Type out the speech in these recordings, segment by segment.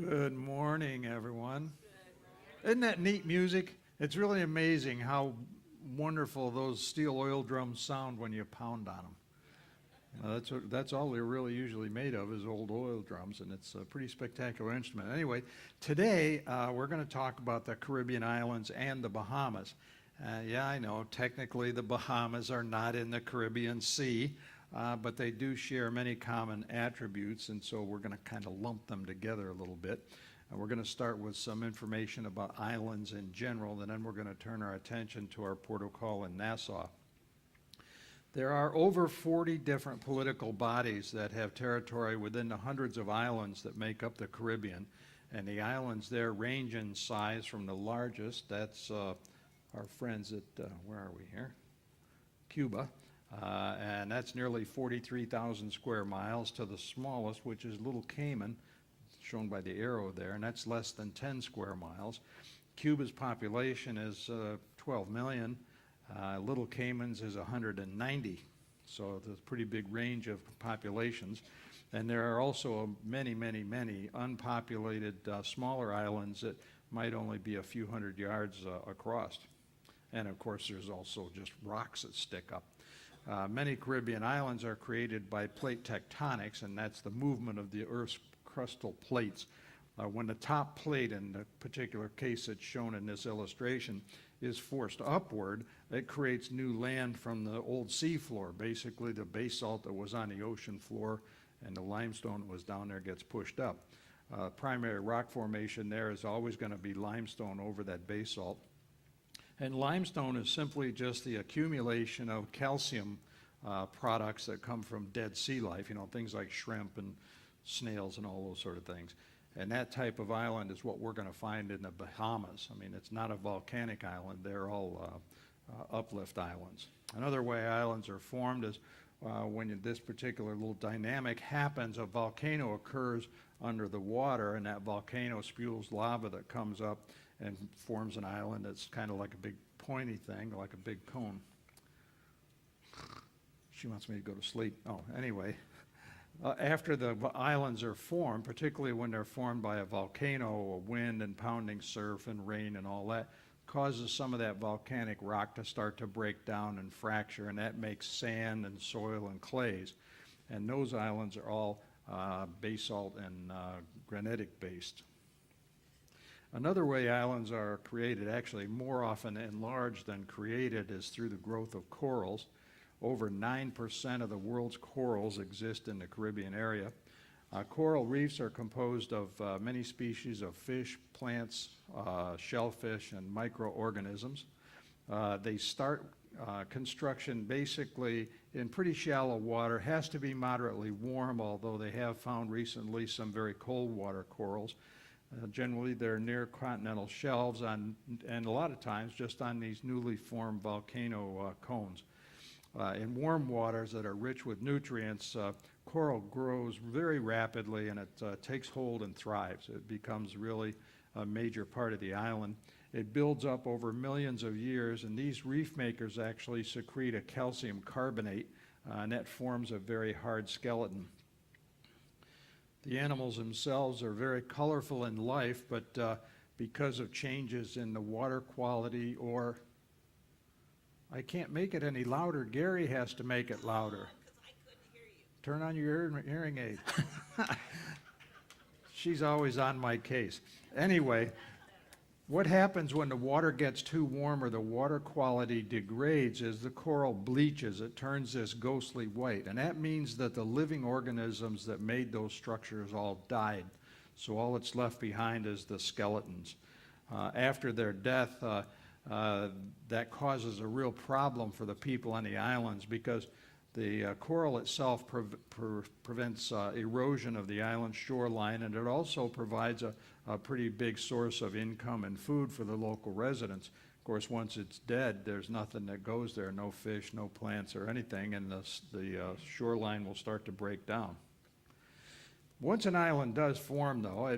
Good morning, everyone. Isn't that neat music? It's really amazing how wonderful those steel oil drums sound when you pound on them. That's all they're really usually made of is old oil drums, and it's a pretty spectacular instrument. Anyway, today we're going to talk about the Caribbean islands and the Bahamas. Yeah, I know, technically the Bahamas are not in the Caribbean Sea, but they do share many common attributes, and so we're going to kind of lump them together a little bit. And we're going to start with some information about islands in general, and then we're going to turn our attention to our port of call in Nassau. There are over 40 different political bodies that have territory within the hundreds of islands that make up the Caribbean, and the islands there range in size from the largest, that's our friends at, where are we here? Cuba. And that's nearly 43,000 square miles, to the smallest, which is Little Cayman, shown by the arrow there, and that's less than 10 square miles. Cuba's population is 12 million. Little Cayman's is 190, so there's a pretty big range of populations. And there are also many, many, many unpopulated smaller islands that might only be a few hundred yards across. And of course, there's also just rocks that stick up. Many Caribbean islands are created by plate tectonics, and that's the movement of the Earth's crustal plates. When the top plate, in the particular case that's shown in this illustration, is forced upward, it creates new land from the old sea floor. Basically, the basalt that was on the ocean floor and the limestone that was down there gets pushed up. Primary rock formation there is always going to be limestone over that basalt. And limestone is simply just the accumulation of calcium products that come from dead sea life, things like shrimp and snails and all those sort of things. And that type of island is what we're going to find in the Bahamas. I mean, it's not a volcanic island. They're all uplift islands. Another way islands are formed is when this particular little dynamic happens, a volcano occurs under the water, and that volcano spews lava that comes up and forms an island that's kind of like a big pointy thing, like a big cone. She wants me to go to sleep. Oh, anyway. After the islands are formed, particularly when they're formed by a volcano, a wind and pounding surf and rain and all that, causes some of that volcanic rock to start to break down and fracture, and that makes sand and soil and clays. And those islands are all basalt and granitic based. Another way islands are created, actually more often enlarged than created, is through the growth of corals. Over 9% of the world's corals exist in the Caribbean area. Coral reefs are composed of many species of fish, plants, shellfish, and microorganisms. They start construction basically in pretty shallow water. Has to be moderately warm, although they have found recently some very cold water corals. Generally, they're near continental shelves and a lot of times just on these newly formed volcano cones. In warm waters that are rich with nutrients, coral grows very rapidly, and it takes hold and thrives. It becomes really a major part of the island. It builds up over millions of years, and these reef makers actually secrete a calcium carbonate, and that forms a very hard skeleton. The animals themselves are very colorful in life, but because of changes in the water quality, or I can't make it any louder. Gary has to make it louder. I couldn't hear you. Turn on your hearing aid. She's always on my case. Anyway, what happens when the water gets too warm or the water quality degrades is the coral bleaches. It turns this ghostly white, and that means that the living organisms that made those structures all died. So all that's left behind is the skeletons. After their death, that causes a real problem for the people on the islands, because the coral itself prevents erosion of the island shoreline, and it also provides a pretty big source of income and food for the local residents. Of course, once it's dead, there's nothing that goes there, no fish, no plants or anything, and the shoreline will start to break down. Once an island does form, though,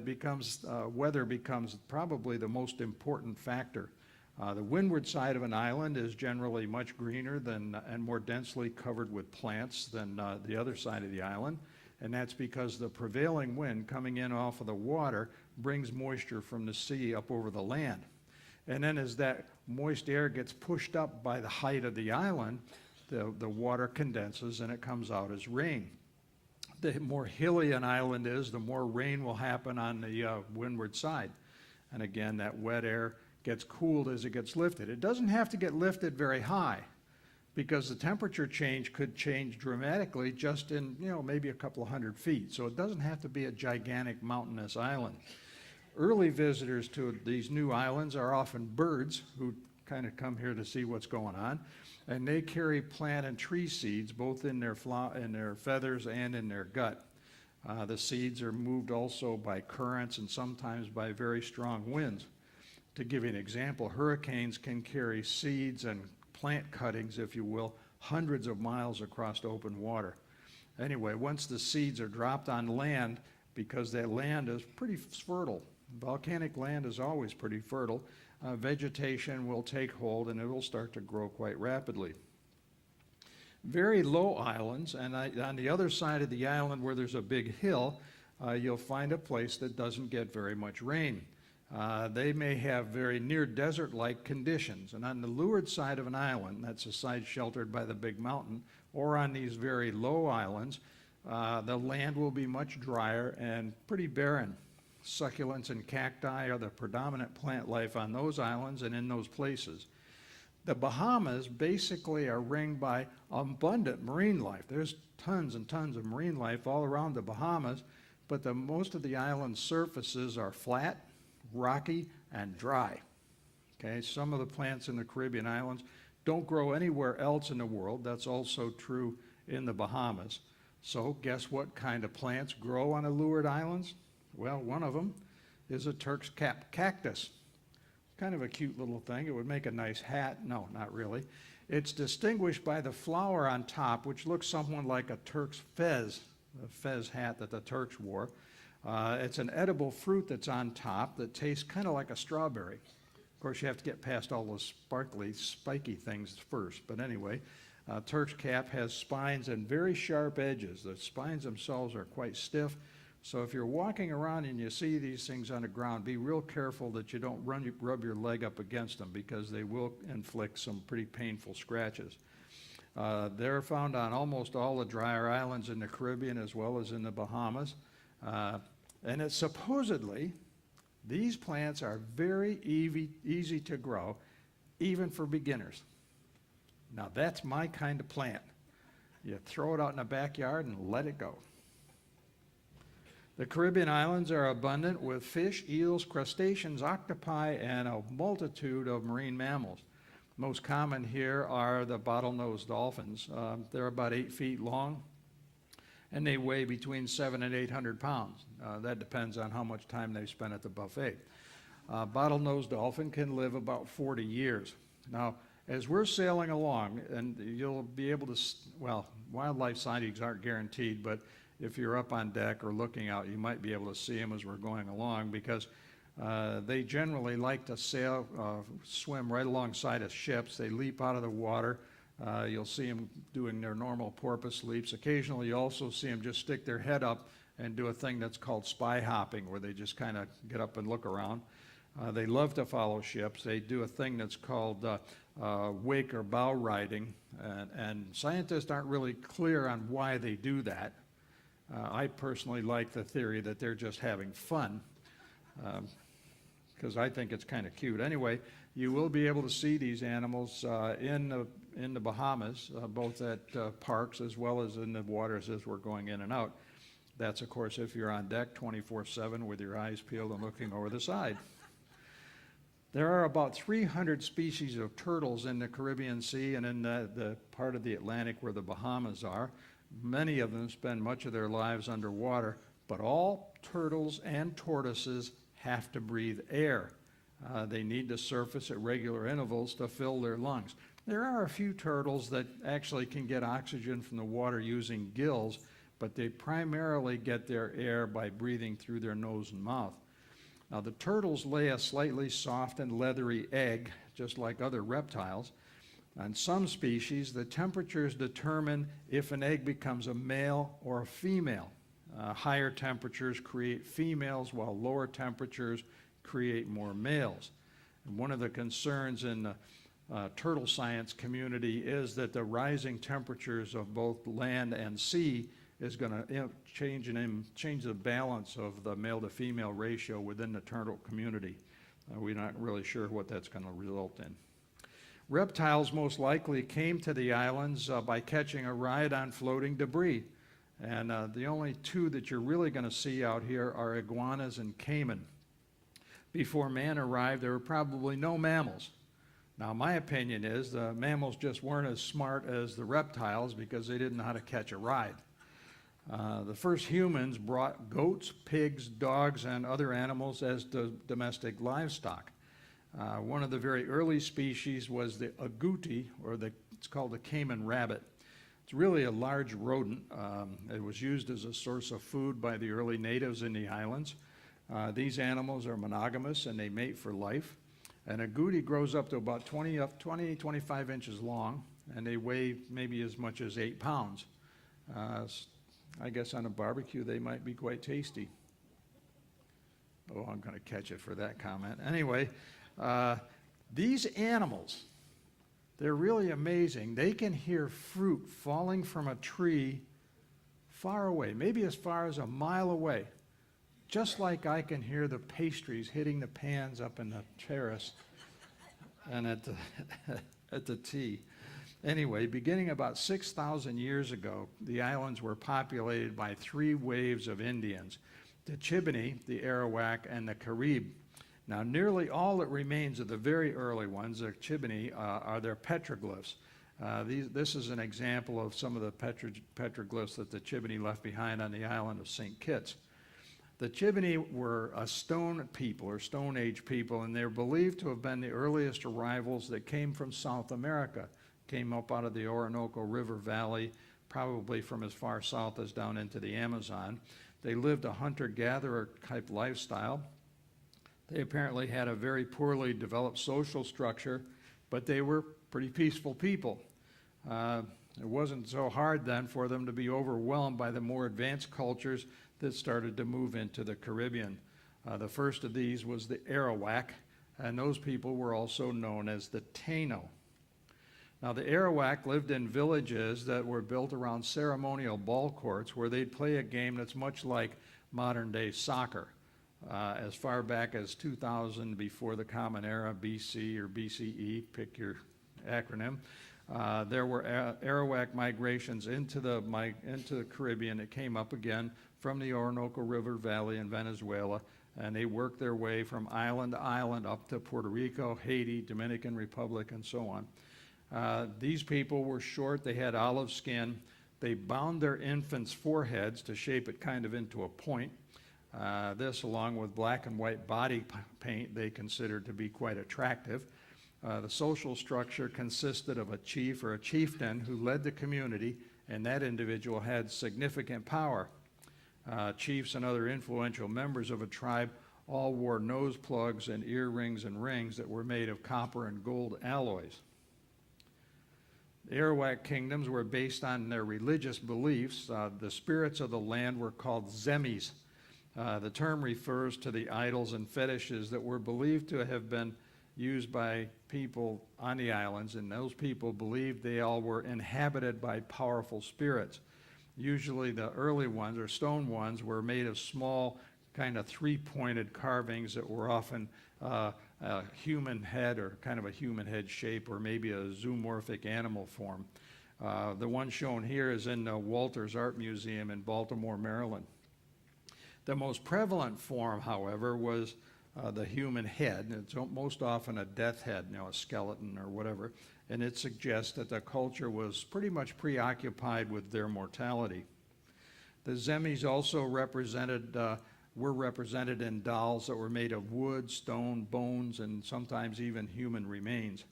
weather becomes probably the most important factor. The windward side of an island is generally much greener and more densely covered with plants than the other side of the island. and that's because the prevailing wind coming in off of the water brings moisture from the sea up over the land. And then as that moist air gets pushed up by the height of the island, the water condenses and it comes out as rain. The more hilly an island is, the more rain will happen on the windward side. And again, that wet air gets cooled as it gets lifted. It doesn't have to get lifted very high, because the temperature change could change dramatically just in, maybe a couple of 100 feet. So it doesn't have to be a gigantic mountainous island. Early visitors to these new islands are often birds who kind of come here to see what's going on, and they carry plant and tree seeds both in their feathers and in their gut. The seeds are moved also by currents and sometimes by very strong winds. To give you an example, hurricanes can carry seeds and plant cuttings, if you will, hundreds of miles across open water. Anyway, once the seeds are dropped on land, because that land is pretty fertile, volcanic land is always pretty fertile, vegetation will take hold and it will start to grow quite rapidly. Very low islands, and on the other side of the island where there's a big hill, you'll find a place that doesn't get very much rain. They may have very near desert-like conditions, and on the leeward side of an island, that's a side sheltered by the big mountain, or on these very low islands, the land will be much drier and pretty barren. Succulents and cacti are the predominant plant life on those islands and in those places. The Bahamas basically are ringed by abundant marine life. There's tons and tons of marine life all around the Bahamas, but most of the island's surfaces are flat, rocky, and dry. Okay, some of the plants in the Caribbean islands don't grow anywhere else in the world. That's also true in the Bahamas. So guess what kind of plants grow on the leeward islands? Well, one of them is a Turk's cap cactus. Kind of a cute little thing. It would make a nice hat. No, not really. It's distinguished by the flower on top, which looks somewhat like a Turk's fez, the fez hat that the Turks wore. It's an edible fruit that's on top that tastes kind of like a strawberry. Of course, you have to get past all those sparkly, spiky things first. But anyway, Turk's cap has spines and very sharp edges. The spines themselves are quite stiff. So if you're walking around and you see these things on the ground, be real careful that you don't rub your leg up against them, because they will inflict some pretty painful scratches. They're found on almost all the drier islands in the Caribbean as well as in the Bahamas. And it's supposedly, these plants are very easy to grow, even for beginners. Now that's my kind of plant. You throw it out in the backyard and let it go. The Caribbean islands are abundant with fish, eels, crustaceans, octopi, and a multitude of marine mammals. Most common here are the bottlenose dolphins. They're about 8 feet long, and they weigh between 700 and 800 pounds. That depends on how much time they've spent at the buffet. Bottlenose dolphin can live about 40 years. Now, as we're sailing along, and you'll be able to, well, wildlife sightings aren't guaranteed, but if you're up on deck or looking out, you might be able to see them as we're going along, because they generally like to swim right alongside of ships. They leap out of the water. You'll see them doing their normal porpoise leaps. Occasionally, you also see them just stick their head up and do a thing that's called spy hopping, where they just kind of get up and look around. They love to follow ships. They do a thing that's called wake or bow riding, and scientists aren't really clear on why they do that. I personally like the theory that they're just having fun, because I think it's kind of cute. Anyway, you will be able to see these animals in the Bahamas, both at parks as well as in the waters as we're going in and out. That's, of course, if you're on deck 24/7 with your eyes peeled and looking over the side. There are about 300 species of turtles in the Caribbean Sea and in the part of the Atlantic where the Bahamas are. Many of them spend much of their lives underwater, but all turtles and tortoises have to breathe air. They need to surface at regular intervals to fill their lungs. There are a few turtles that actually can get oxygen from the water using gills, but they primarily get their air by breathing through their nose and mouth. Now, the turtles lay a slightly soft and leathery egg, just like other reptiles. On some species, the temperatures determine if an egg becomes a male or a female. Higher temperatures create females, while lower temperatures create more males. And one of the concerns in the turtle science community is that the rising temperatures of both land and sea is going to change the balance of the male to female ratio within the turtle community. We're not really sure what that's going to result in. Reptiles most likely came to the islands by catching a ride on floating debris. And the only two that you're really going to see out here are iguanas and caiman. Before man arrived, there were probably no mammals. Now, my opinion is the mammals just weren't as smart as the reptiles because they didn't know how to catch a ride. The first humans brought goats, pigs, dogs, and other animals as domestic livestock. One of the very early species was the agouti, or it's called the caiman rabbit. It's really a large rodent. It was used as a source of food by the early natives in the islands. These animals are monogamous and they mate for life. An agouti grows up to about 25 inches long, and they weigh maybe as much as 8 pounds. I guess on a barbecue they might be quite tasty. Oh, I'm going to catch it for that comment. Anyway, these animals, they're really amazing. They can hear fruit falling from a tree far away, maybe as far as a mile away, just like I can hear the pastries hitting the pans up in the terrace and at the tea. Anyway, beginning about 6,000 years ago, the islands were populated by 3 waves of Indians, the Chiboney, the Arawak, and the Carib. Now, nearly all that remains of the very early ones, the Chiboney, are their petroglyphs. This is an example of some of the petroglyphs that the Chiboney left behind on the island of St. Kitts. The Chiboney were a stone people, or Stone Age people, and they're believed to have been the earliest arrivals that came from South America, came up out of the Orinoco River Valley, probably from as far south as down into the Amazon. They lived a hunter-gatherer type lifestyle. They apparently had a very poorly developed social structure, but they were pretty peaceful people. It wasn't so hard then for them to be overwhelmed by the more advanced cultures that started to move into the Caribbean. The first of these was the Arawak, and those people were also known as the Taino. Now, the Arawak lived in villages that were built around ceremonial ball courts where they'd play a game that's much like modern-day soccer. As far back as 2000 before the Common Era, BC or BCE, pick your acronym, there were Arawak migrations into the Caribbean that came up again from the Orinoco River Valley in Venezuela, and they worked their way from island to island up to Puerto Rico, Haiti, Dominican Republic, and so on. These people were short, they had olive skin, they bound their infants' foreheads to shape it kind of into a point. This, along with black and white body paint, they considered to be quite attractive. The social structure consisted of a chief or a chieftain who led the community, and that individual had significant power. Chiefs and other influential members of a tribe all wore nose plugs and earrings and rings that were made of copper and gold alloys. The Arawak kingdoms were based on their religious beliefs. The spirits of the land were called zemis. The term refers to the idols and fetishes that were believed to have been used by people on the islands, and those people believed they all were inhabited by powerful spirits. Usually the early ones, or stone ones, were made of small, kind of 3-pointed carvings that were often a human head, or kind of a human head shape, or maybe a zoomorphic animal form. The one shown here is in the Walters Art Museum in Baltimore, Maryland. The most prevalent form, however, was the human head. It's most often a death head, a skeleton or whatever, and it suggests that the culture was pretty much preoccupied with their mortality. The zemis also were represented in dolls that were made of wood, stone, bones, and sometimes even human remains.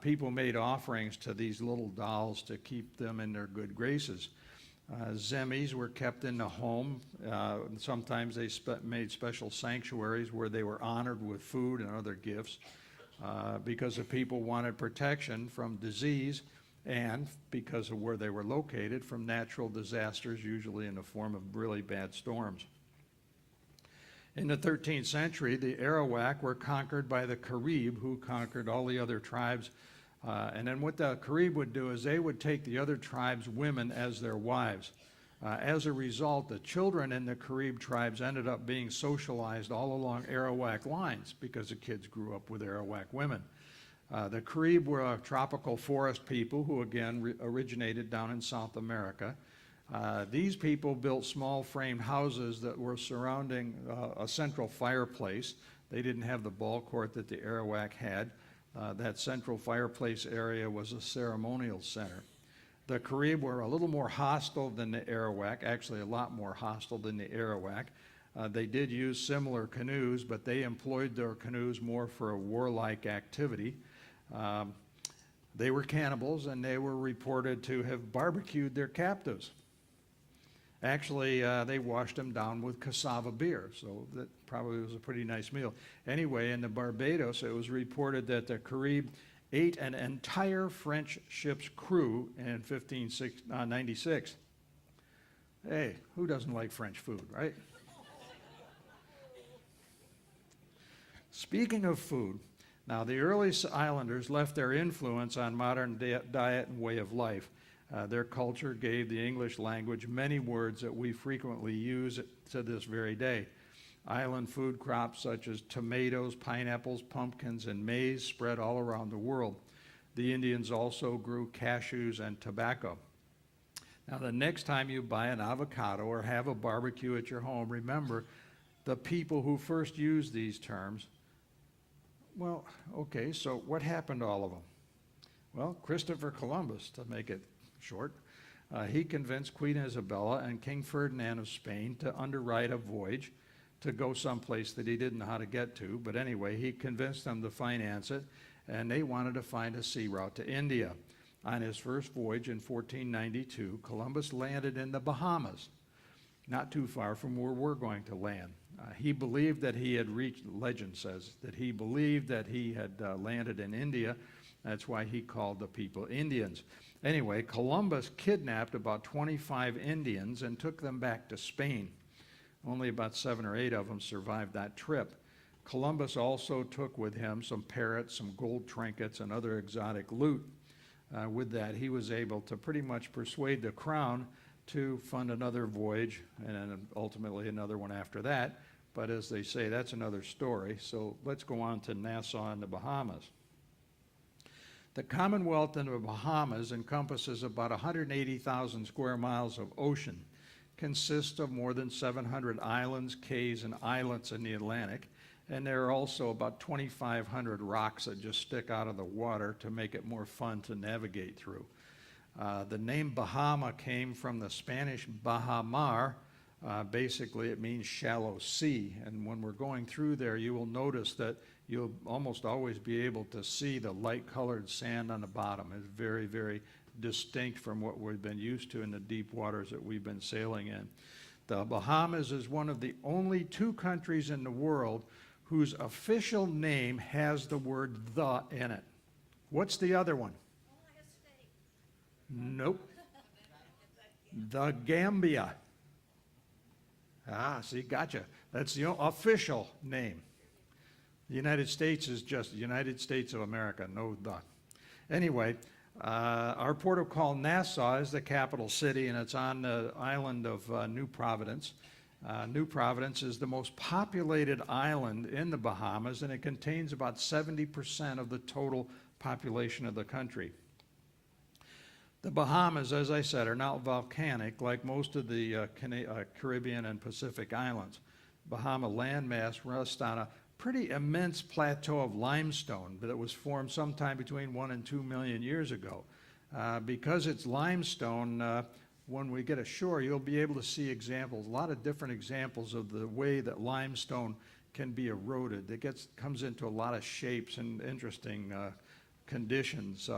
People made offerings to these little dolls to keep them in their good graces. Zemis were kept in the home. Sometimes they made special sanctuaries where they were honored with food and other gifts because the people wanted protection from disease and because of where they were located, from natural disasters, usually in the form of really bad storms. In the 13th century, the Arawak were conquered by the Carib, who conquered all the other tribes. And then what the Carib would do is they would take the other tribes' women as their wives. As a result, the children in the Carib tribes ended up being socialized all along Arawak lines because the kids grew up with Arawak women. The Carib were a tropical forest people who, again, originated down in South America. These people built small framed houses that were surrounding a central fireplace. They didn't have the ball court that the Arawak had. That central fireplace area was a ceremonial center. The Carib were a little more hostile than the Arawak, actually a lot more hostile than the Arawak. They did use similar canoes, but they employed their canoes more for a warlike activity. They were cannibals, and they were reported to have barbecued their captives. Actually, they washed them down with cassava beer, so that probably was a pretty nice meal. Anyway, in the Barbados, it was reported that the Carib ate an entire French ship's crew in 1596. Hey, who doesn't like French food, right? Speaking of food, now the early islanders left their influence on modern diet and way of life. Their culture gave the English language many words that we frequently use to this very day. Island food crops such as tomatoes, pineapples, pumpkins, and maize spread all around the world. The Indians also grew cashews and tobacco. Now, the next time you buy an avocado or have a barbecue at your home, remember the people who first used these terms. Well, okay, so what happened to all of them? Well, Christopher Columbus, to make it short, he convinced Queen Isabella and King Ferdinand of Spain to underwrite a voyage to go someplace that he didn't know how to get to. But anyway, he convinced them to finance it, and they wanted to find a sea route to India. On his first voyage in 1492, Columbus landed in the Bahamas, not too far from where we're going to land. He believed that he had reached, legend says, that he believed that he had landed in India. That's why he called the people Indians. Anyway, Columbus kidnapped about 25 Indians and took them back to Spain. Only about 7 or 8 of them survived that trip. Columbus also took with him some parrots, some gold trinkets, and other exotic loot. With that, he was able to pretty much persuade the crown to fund another voyage, and then ultimately another one after that. But as they say, that's another story. So let's go on to Nassau and the Bahamas. The Commonwealth in the Bahamas encompasses about 180,000 square miles of ocean, consists of more than 700 islands, cays, and islets in the Atlantic, and there are also about 2,500 rocks that just stick out of the water to make it more fun to navigate through. The name Bahama came from the Spanish Baja Mar. Basically, it means shallow sea, and when we're going through there, you will notice that you'll almost always be able to see the light-colored sand on the bottom. It's very, very distinct from what we've been used to in the deep waters that we've been sailing in. The Bahamas is one of the only 2 countries in the world whose official name has the word "the" in it. What's the other one? Nope. The Gambia. Ah, see, gotcha. That's the official name. The United States is just the United States of America, no "the." Anyway, our port of call Nassau is the capital city, and it's on the island of New Providence. New Providence is the most populated island in the Bahamas, and it contains about 70% of the total population of the country. The Bahamas, as I said, are not volcanic like most of the Caribbean and Pacific islands. Bahama landmass rests on a pretty immense plateau of limestone that was formed sometime between 1 and 2 million years ago. Because it's limestone, when we get ashore, you'll be able to see examples, a lot of different examples of the way that limestone can be eroded. It comes into a lot of shapes and interesting conditions.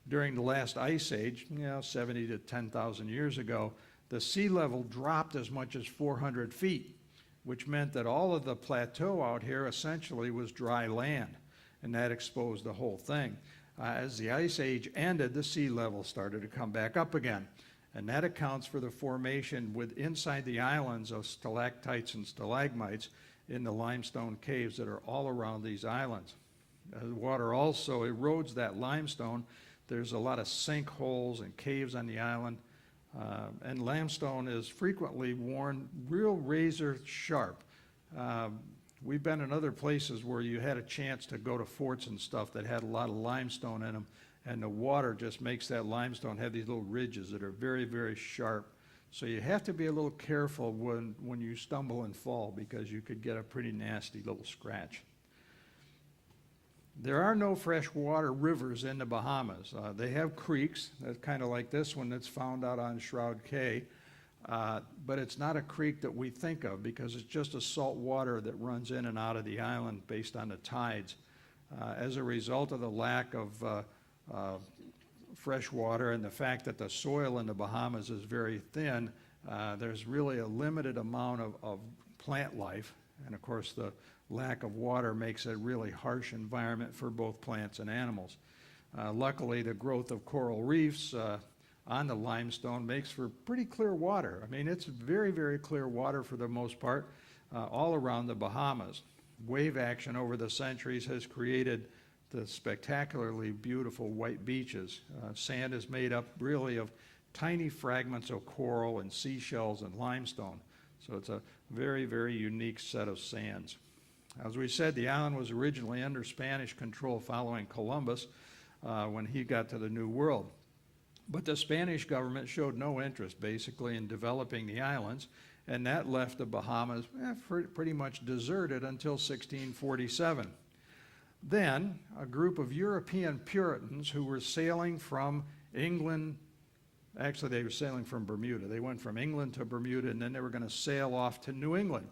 During the last ice age, 70 to 10,000 years ago, the sea level dropped as much as 400 feet, which meant that all of the plateau out here essentially was dry land, and that exposed the whole thing. As the ice age ended, the sea level started to come back up again. And that accounts for the formation inside the islands of stalactites and stalagmites in the limestone caves that are all around these islands. The water also erodes that limestone. There's a lot of sinkholes and caves on the island. And limestone is frequently worn real razor sharp. We've been in other places where you had a chance to go to forts and stuff that had a lot of limestone in them, and the water just makes that limestone have these little ridges that are very, very sharp. So you have to be a little careful when you stumble and fall, because you could get a pretty nasty little scratch. There are no freshwater rivers in the Bahamas. They have creeks, that's kind of like this one that's found out on Shroud Cay, but it's not a creek that we think of, because it's just a salt water that runs in and out of the island based on the tides. As a result of the lack of fresh water and the fact that the soil in the Bahamas is very thin, there's really a limited amount of plant life, and of course the lack of water makes it a really harsh environment for both plants and animals. Luckily, the growth of coral reefs on the limestone makes for pretty clear water. I mean, it's very, very clear water for the most part all around the Bahamas. Wave action over the centuries has created the spectacularly beautiful white beaches. Sand is made up really of tiny fragments of coral and seashells and limestone. So it's a very, very unique set of sands. As we said, the island was originally under Spanish control following Columbus when he got to the New World. But the Spanish government showed no interest, basically, in developing the islands, and that left the Bahamas pretty much deserted until 1647. Then, a group of European Puritans who were sailing from England, actually they were sailing from Bermuda. They went from England to Bermuda, and then they were going to sail off to New England.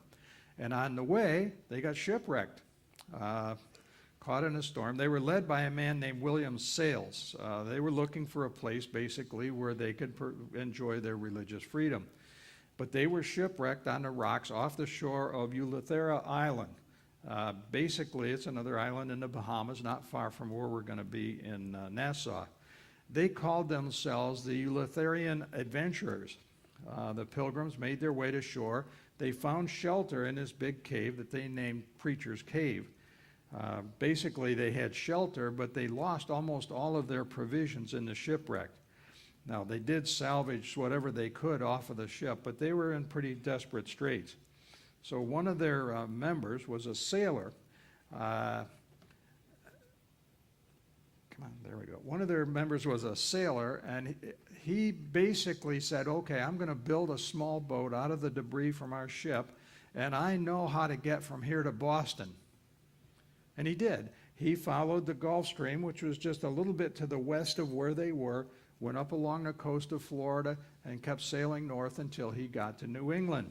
And on the way, they got shipwrecked, caught in a storm. They were led by a man named William Sales. They were looking for a place, basically, where they could enjoy their religious freedom. But they were shipwrecked on the rocks off the shore of Eleuthera Island. Basically, it's another island in the Bahamas, not far from where we're going to be in Nassau. They called themselves the Eleutherian Adventurers. The pilgrims made their way to shore. They found shelter in this big cave that they named Preacher's Cave. Basically, they had shelter, but they lost almost all of their provisions in the shipwreck. Now, they did salvage whatever they could off of the ship, but they were in pretty desperate straits. So one of their members was a sailor. There we go. One of their members was a sailor, and he basically said, okay, I'm going to build a small boat out of the debris from our ship, and I know how to get from here to Boston. And he did. He followed the Gulf Stream, which was just a little bit to the west of where they were, went up along the coast of Florida, and kept sailing north until he got to New England.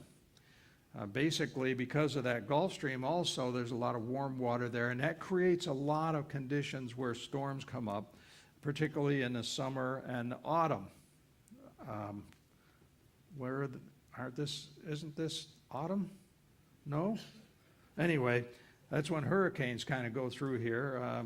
Basically, because of that Gulf Stream also, there's a lot of warm water there, and that creates a lot of conditions where storms come up, particularly in the summer and autumn. Isn't this autumn? No? Anyway, that's when hurricanes kind of go through here.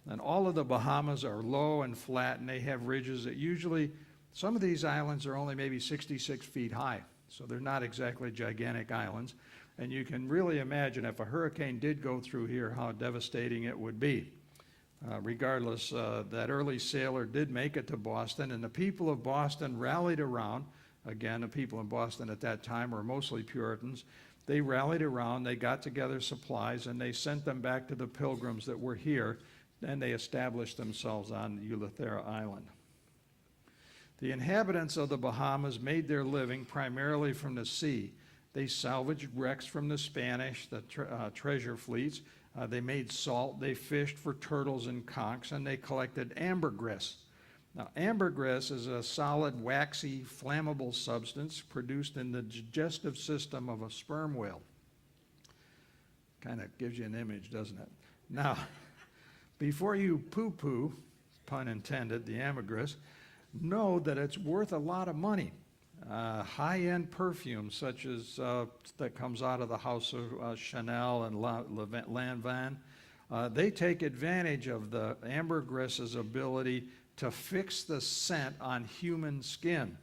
And all of the Bahamas are low and flat, and they have ridges that usually, some of these islands are only maybe 66 feet high. So they're not exactly gigantic islands. And you can really imagine if a hurricane did go through here, how devastating it would be. Regardless, that early sailor did make it to Boston, and the people of Boston rallied around. Again, the people in Boston at that time were mostly Puritans. They rallied around, they got together supplies, and they sent them back to the pilgrims that were here, and they established themselves on Eleuthera Island. The inhabitants of the Bahamas made their living primarily from the sea. They salvaged wrecks from the Spanish, the treasure fleets. They made salt, they fished for turtles and conchs, and they collected ambergris. Now, ambergris is a solid, waxy, flammable substance produced in the digestive system of a sperm whale. Kind of gives you an image, doesn't it? Now, before you poo-poo, pun intended, the ambergris, know that it's worth a lot of money. High-end perfume, such as that comes out of the house of Chanel and Lanvin, They take advantage of the ambergriss's ability to fix the scent on human skin.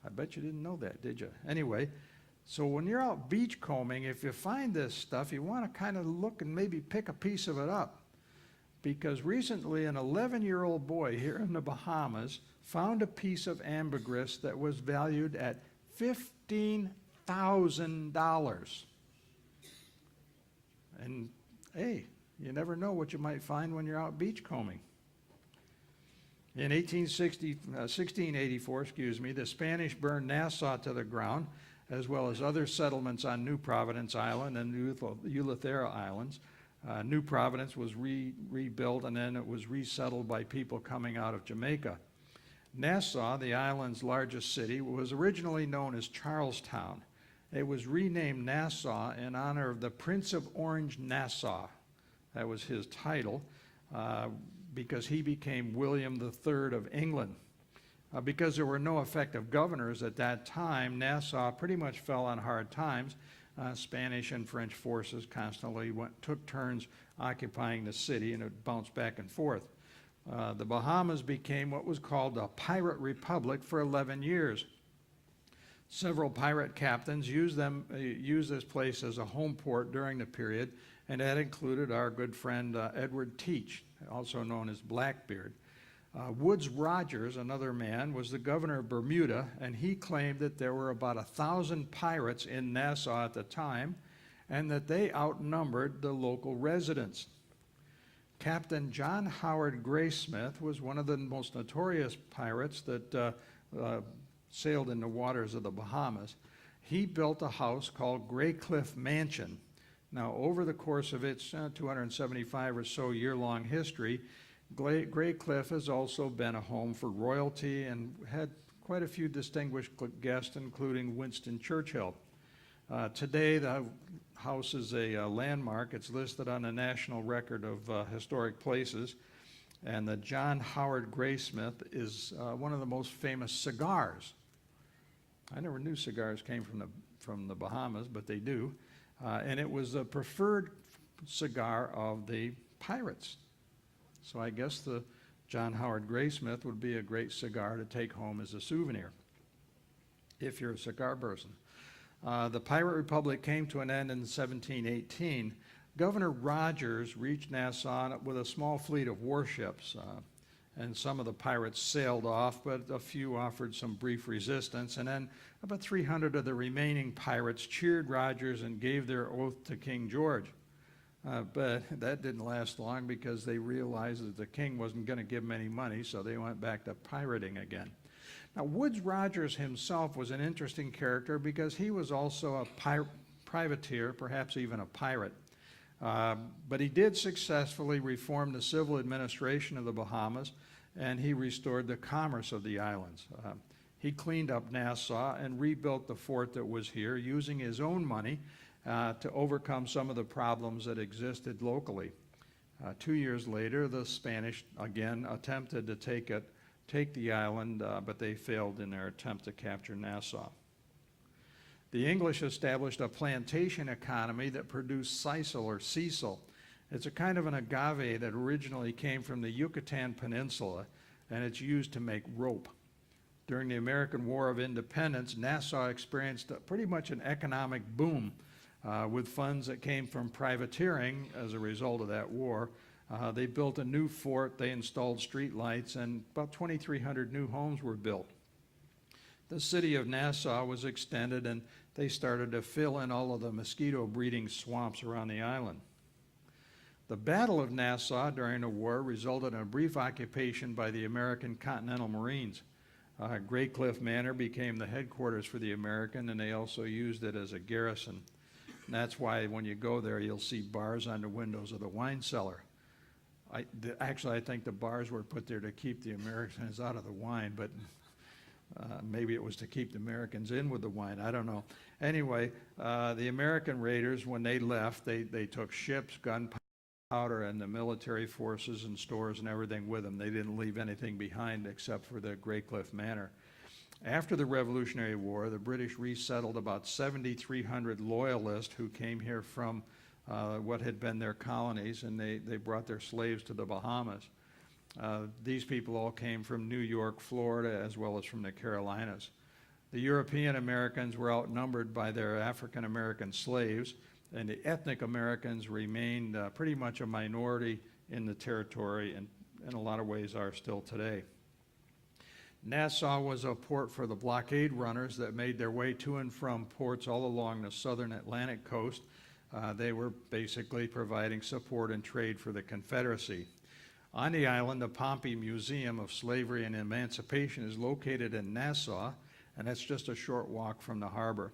I bet you didn't know that, did you? Anyway, so when you're out beachcombing, if you find this stuff, you want to kind of look and maybe pick a piece of it up. Because recently an 11-year-old boy here in the Bahamas found a piece of ambergris that was valued at $15,000. And hey, you never know what you might find when you're out beachcombing. In 1684, the Spanish burned Nassau to the ground, as well as other settlements on New Providence Island and Eleuthera Islands. New Providence was rebuilt, and then it was resettled by people coming out of Jamaica. Nassau, the island's largest city, was originally known as Charlestown. It was renamed Nassau in honor of the Prince of Orange Nassau. That was his title, because he became William III of England. Because there were no effective governors at that time, Nassau pretty much fell on hard times. Spanish and French forces constantly took turns occupying the city, and it bounced back and forth. The Bahamas became what was called a pirate republic for 11 years. Several pirate captains used this place as a home port during the period, and that included our good friend Edward Teach, also known as Blackbeard. Woodes Rogers, another man, was the governor of Bermuda, and he claimed that there were about 1,000 pirates in Nassau at the time, and that they outnumbered the local residents. Captain John Howard Graysmith was one of the most notorious pirates that sailed in the waters of the Bahamas. He built a house called Graycliff Mansion. Now, over the course of its 275 or so year-long history, Graycliff has also been a home for royalty and had quite a few distinguished guests, including Winston Churchill. Today, the house is a landmark. It's listed on the National Record of Historic Places, and the John Howard Graysmith is one of the most famous cigars. I never knew cigars came from the Bahamas, but they do. And it was a preferred cigar of the pirates. So I guess the John Howard Graysmith would be a great cigar to take home as a souvenir, if you're a cigar person. The Pirate Republic came to an end in 1718. Governor Rogers reached Nassau with a small fleet of warships, and some of the pirates sailed off, but a few offered some brief resistance, and then about 300 of the remaining pirates cheered Rogers and gave their oath to King George. But that didn't last long, because they realized that the king wasn't going to give them any money, so they went back to pirating again. Now, Woodes Rogers himself was an interesting character, because he was also a privateer, perhaps even a pirate. But he did successfully reform the civil administration of the Bahamas, and he restored the commerce of the islands. He cleaned up Nassau and rebuilt the fort that was here using his own money to overcome some of the problems that existed locally. 2 years later, the Spanish again attempted to take the island, but they failed in their attempt to capture Nassau. The English established a plantation economy that produced sisal or sisal. It's a kind of an agave that originally came from the Yucatan Peninsula, and it's used to make rope. During the American War of Independence, Nassau experienced pretty much an economic boom with funds that came from privateering as a result of that war. They built a new fort, they installed street lights, and about 2,300 new homes were built. The city of Nassau was extended, and they started to fill in all of the mosquito breeding swamps around the island. The Battle of Nassau during the war resulted in a brief occupation by the American Continental Marines. Graycliff Manor became the headquarters for the American, and they also used it as a garrison. And that's why when you go there, you'll see bars on the windows of the wine cellar. Actually, I think the bars were put there to keep the Americans out of the wine, but maybe it was to keep the Americans in with the wine. I don't know. Anyway, the American raiders, when they left, they took ships, gunpowder, and the military forces and stores and everything with them. They didn't leave anything behind except for the Graycliff Manor. After the Revolutionary War, the British resettled about 7,300 loyalists who came here from what had been their colonies, and they brought their slaves to the Bahamas. These people all came from New York, Florida, as well as from the Carolinas. The European Americans were outnumbered by their African American slaves, and the ethnic Americans remained pretty much a minority in the territory, and in a lot of ways are still today. Nassau was a port for the blockade runners that made their way to and from ports all along the southern Atlantic coast. They were basically providing support and trade for the Confederacy. On the island, the Pompey Museum of Slavery and Emancipation is located in Nassau, and that's just a short walk from the harbor.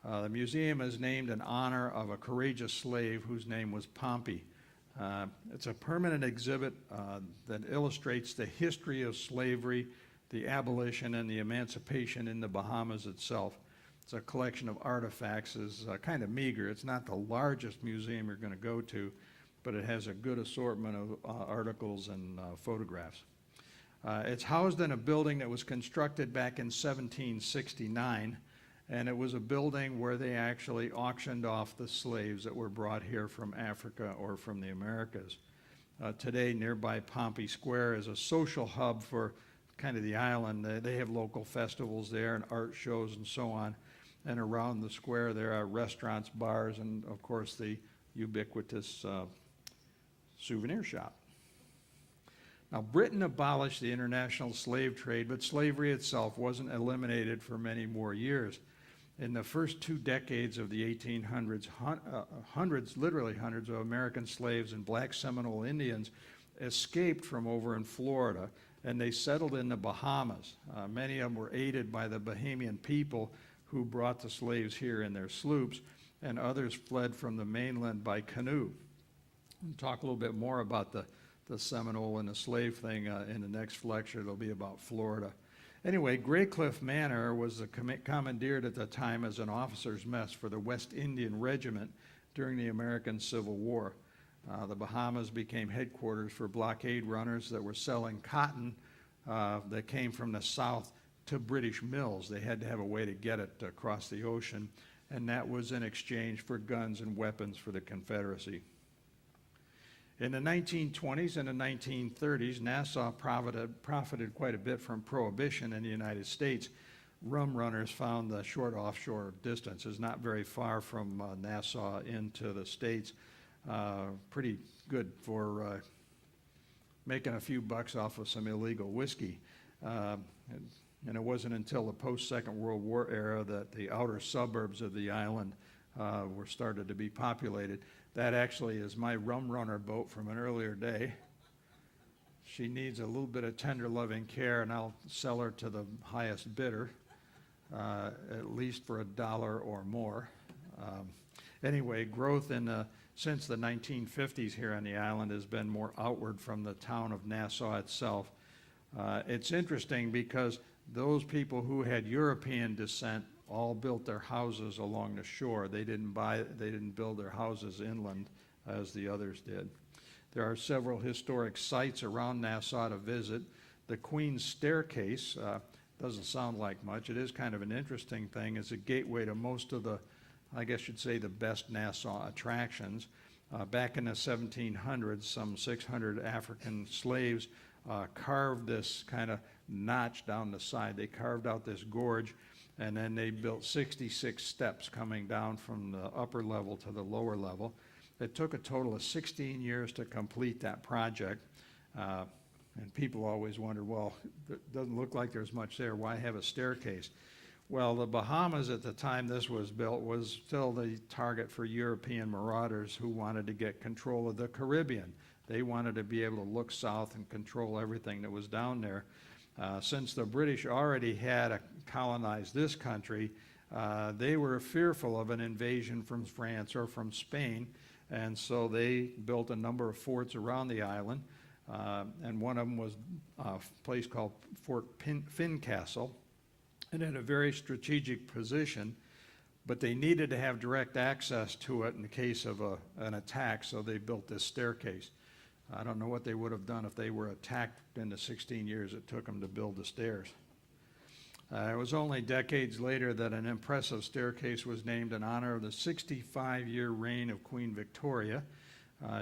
The museum is named in honor of a courageous slave whose name was Pompey. It's a permanent exhibit that illustrates the history of slavery, the abolition, and the emancipation in the Bahamas itself. It's a collection of artifacts. It's kind of meager. It's not the largest museum you're going to go to, but it has a good assortment of articles and photographs. It's housed in a building that was constructed back in 1769, and it was a building where they actually auctioned off the slaves that were brought here from Africa or from the Americas. Today, nearby Pompey Square is a social hub for kind of the island. They have local festivals there and art shows and so on. And around the square there are restaurants, bars, and of course the ubiquitous souvenir shop. Now, Britain abolished the international slave trade, but slavery itself wasn't eliminated for many more years. In the first 2 decades of the 1800s, literally hundreds of American slaves and black Seminole Indians escaped from over in Florida, and they settled in the Bahamas. Many of them were aided by the Bahamian people who brought the slaves here in their sloops, and others fled from the mainland by canoe. We'll talk a little bit more about the Seminole and the slave thing in the next lecture. It'll be about Florida. Anyway, Graycliff Manor was commandeered at the time as an officer's mess for the West Indian Regiment during the American Civil War. The Bahamas became headquarters for blockade runners that were selling cotton that came from the south to British mills. They had to have a way to get it across the ocean, and that was in exchange for guns and weapons for the Confederacy. In the 1920s and the 1930s, Nassau profited quite a bit from prohibition in the United States. Rum runners found the short offshore distances not very far from Nassau into the States. Pretty good for making a few bucks off of some illegal whiskey. And it wasn't until the post-Second World War era that the outer suburbs of the island were started to be populated. That actually is my rum runner boat from an earlier day. She needs a little bit of tender loving care, and I'll sell her to the highest bidder, at least for $1 or more. Anyway, growth since the 1950s here on the island has been more outward from the town of Nassau itself. It's interesting because those people who had European descent all built their houses along the shore. They didn't build their houses inland as the others did. There are several historic sites around Nassau to visit. The Queen's Staircase doesn't sound like much. It is kind of an interesting thing. It's a gateway to most of the, I guess you'd say, the best Nassau attractions. Back in the 1700s, some 600 African slaves carved this kind of notch down the side. They carved out this gorge, and then they built 66 steps coming down from the upper level to the lower level. It took a total of 16 years to complete that project. And people always wonder, well, it doesn't look like there's much there. Why have a staircase? Well, the Bahamas at the time this was built was still the target for European marauders who wanted to get control of the Caribbean. They wanted to be able to look south and control everything that was down there. Since the British already had colonized this country, they were fearful of an invasion from France or from Spain, and so they built a number of forts around the island, and one of them was a place called Fort Fincastle. It had a very strategic position, but they needed to have direct access to it in the case of an attack, so they built this staircase. I don't know what they would have done if they were attacked in the 16 years it took them to build the stairs. It was only decades later that an impressive staircase was named in honor of the 65-year reign of Queen Victoria.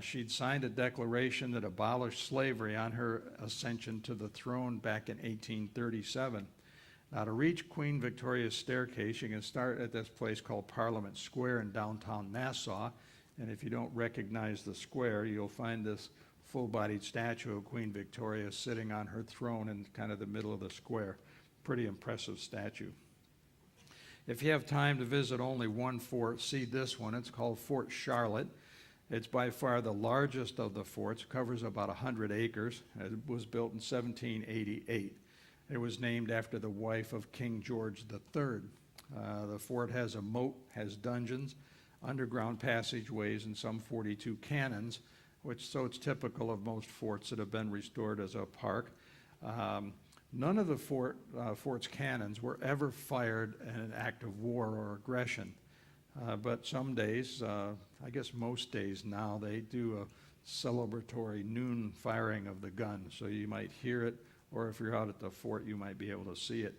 She'd signed a declaration that abolished slavery on her ascension to the throne back in 1837. Now, to reach Queen Victoria's staircase, you can start at this place called Parliament Square in downtown Nassau. And if you don't recognize the square, you'll find this full-bodied statue of Queen Victoria sitting on her throne in kind of the middle of the square. Pretty impressive statue. If you have time to visit only one fort, see this one. It's called Fort Charlotte. It's by far the largest of the forts, covers about 100 acres. It was built in 1788. It was named after the wife of King George III. The fort has a moat, has dungeons, underground passageways, and some 42 cannons, so it's typical of most forts that have been restored as a park. None of the fort's cannons were ever fired in an act of war or aggression. But some days, I guess most days now, they do a celebratory noon firing of the gun. So you might hear it, or if you're out at the fort, you might be able to see it.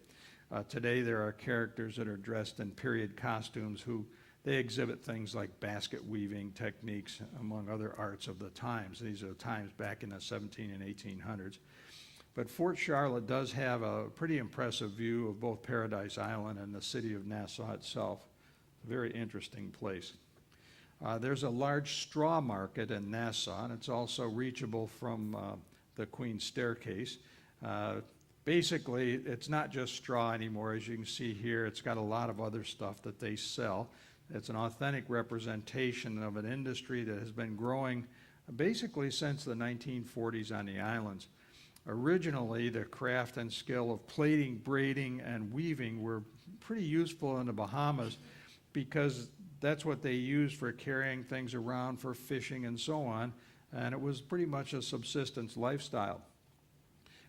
Today there are characters that are dressed in period costumes who they exhibit things like basket weaving techniques, among other arts of the times. These are the times back in the 17 and 1800s. But Fort Charlotte does have a pretty impressive view of both Paradise Island and the city of Nassau itself. A very interesting place. There's a large straw market in Nassau, and it's also reachable from the Queen's Staircase. Basically, it's not just straw anymore. As you can see here, it's got a lot of other stuff that they sell. It's an authentic representation of an industry that has been growing basically since the 1940s on the islands. Originally, the craft and skill of plaiting, braiding, and weaving were pretty useful in the Bahamas because that's what they used for carrying things around for fishing and so on, and it was pretty much a subsistence lifestyle.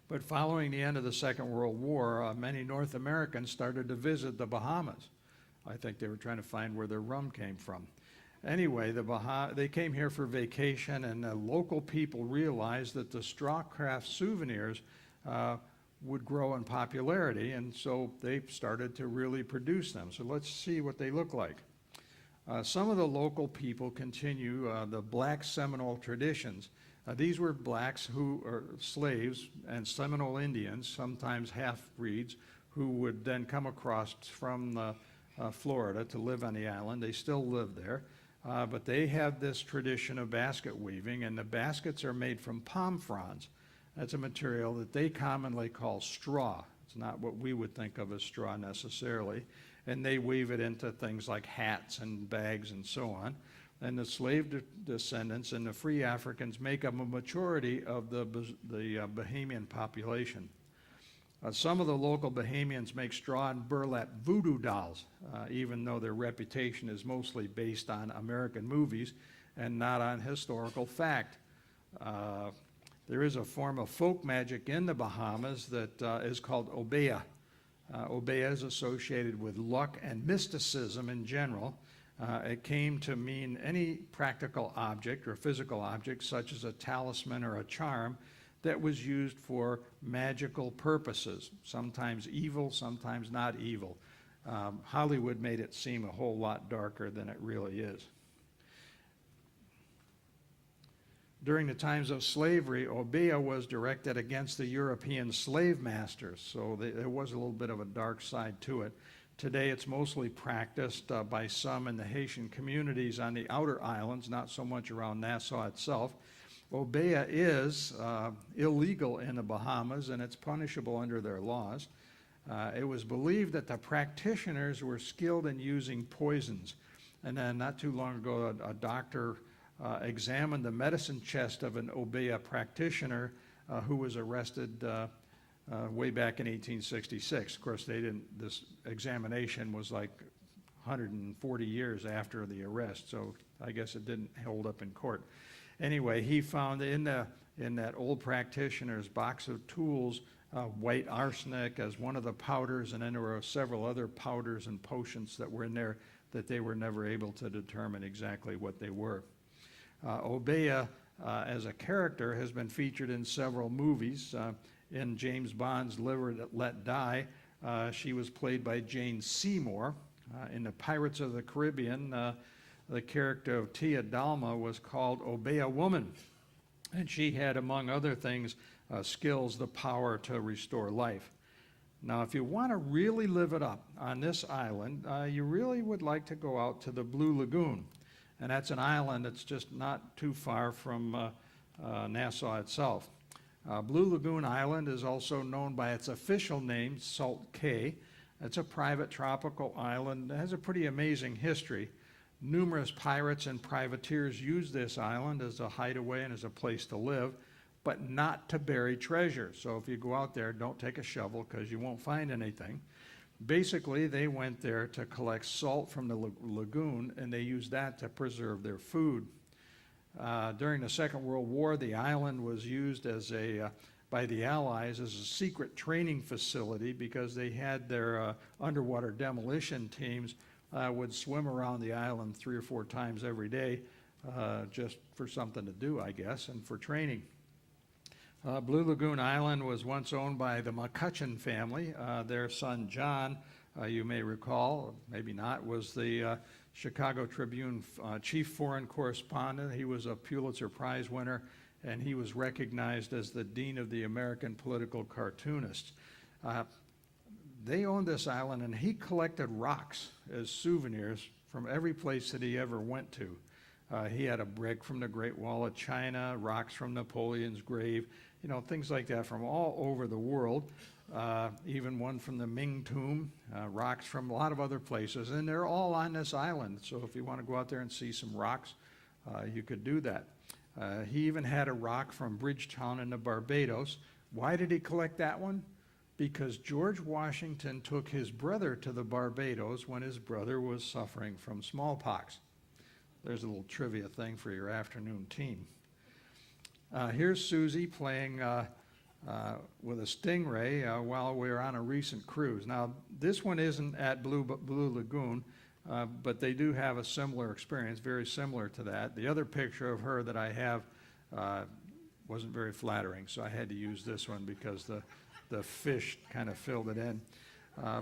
But following the end of the Second World War, many North Americans started to visit the Bahamas. I think they were trying to find where their rum came from. Anyway, they came here for vacation, and the local people realized that the straw craft souvenirs would grow in popularity, and so they started to really produce them. So let's see what they look like. Some of the local people continue the black Seminole traditions. These were blacks who are slaves and Seminole Indians, sometimes half-breeds, who would then come across from Florida to live on the island. They still live there. But they have this tradition of basket weaving, and the baskets are made from palm fronds. That's a material that they commonly call straw. It's not what we would think of as straw necessarily. And they weave it into things like hats and bags and so on. And the slave descendants and the free Africans make up a majority of the Bahamian population. Some of the local Bahamians make straw and burlap voodoo dolls, even though their reputation is mostly based on American movies and not on historical fact. There is a form of folk magic in the Bahamas that is called obeah. Obeah is associated with luck and mysticism in general. It came to mean any practical object or physical object, such as a talisman or a charm, that was used for magical purposes, sometimes evil, sometimes not evil. Hollywood made it seem a whole lot darker than it really is. During the times of slavery, obeah was directed against the European slave masters, so there was a little bit of a dark side to it. Today, it's mostly practiced by some in the Haitian communities on the outer islands, not so much around Nassau itself. Obeah is illegal in the Bahamas, and it's punishable under their laws. It was believed that the practitioners were skilled in using poisons. And then not too long ago, a doctor examined the medicine chest of an obeah practitioner who was arrested way back in 1866. Of course, this examination was like 140 years after the arrest, so I guess it didn't hold up in court. Anyway, he found in that old practitioner's box of tools white arsenic as one of the powders, and then there were several other powders and potions that were in there that they were never able to determine exactly what they were. Obeah, as a character, has been featured in several movies. In James Bond's Live or Let Die, She was played by Jane Seymour. In the Pirates of the Caribbean, the character of Tia Dalma was called Obeah Woman. And she had, among other things, skills, the power to restore life. Now, if you want to really live it up on this island, you really would like to go out to the Blue Lagoon. And that's an island that's just not too far from Nassau itself. Blue Lagoon Island is also known by its official name, Salt Cay. It's a private tropical island. It has a pretty amazing history. Numerous pirates and privateers use this island as a hideaway and as a place to live, but not to bury treasure. So if you go out there, don't take a shovel because you won't find anything. Basically, they went there to collect salt from the lagoon, and they used that to preserve their food. During the Second World War, the island was used by the Allies as a secret training facility because they had their underwater demolition teams would swim around the island 3 or 4 times every day just for something to do, I guess, and for training. Blue Lagoon Island was once owned by the McCutcheon family. Their son John, you may recall, maybe not, was the Chicago Tribune chief foreign correspondent. He was a Pulitzer Prize winner, and he was recognized as the dean of the American political cartoonists. They owned this island, and he collected rocks as souvenirs from every place that he ever went to. He had a brick from the Great Wall of China, rocks from Napoleon's grave, things like that from all over the world, even one from the Ming Tomb, rocks from a lot of other places, and they're all on this island. So if you want to go out there and see some rocks, you could do that. He even had a rock from Bridgetown in the Barbados. Why did he collect that one? Because George Washington took his brother to the Barbados when his brother was suffering from smallpox. There's a little trivia thing for your afternoon team. Here's Susie playing with a stingray while we were on a recent cruise. Now, this one isn't at Blue Lagoon, but they do have a similar experience, very similar to that. The other picture of her that I have wasn't very flattering, so I had to use this one because the fish kind of filled it in.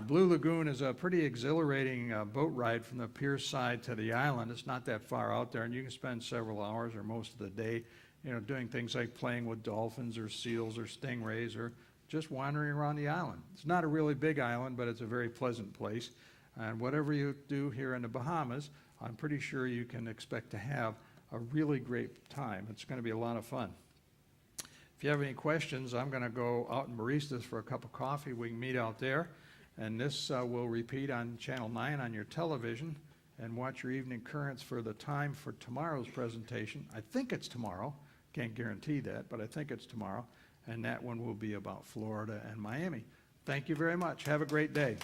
Blue Lagoon is a pretty exhilarating boat ride from the pier side to the island. It's not that far out there, and you can spend several hours or most of the day, doing things like playing with dolphins or seals or stingrays or just wandering around the island. It's not a really big island, but it's a very pleasant place. And whatever you do here in the Bahamas, I'm pretty sure you can expect to have a really great time. It's going to be a lot of fun. If you have any questions, I'm going to go out in Maristas for a cup of coffee. We can meet out there. And this will repeat on Channel 9 on your television. And watch your evening currents for the time for tomorrow's presentation. I think it's tomorrow. Can't guarantee that, but I think it's tomorrow. And that one will be about Florida and Miami. Thank you very much. Have a great day.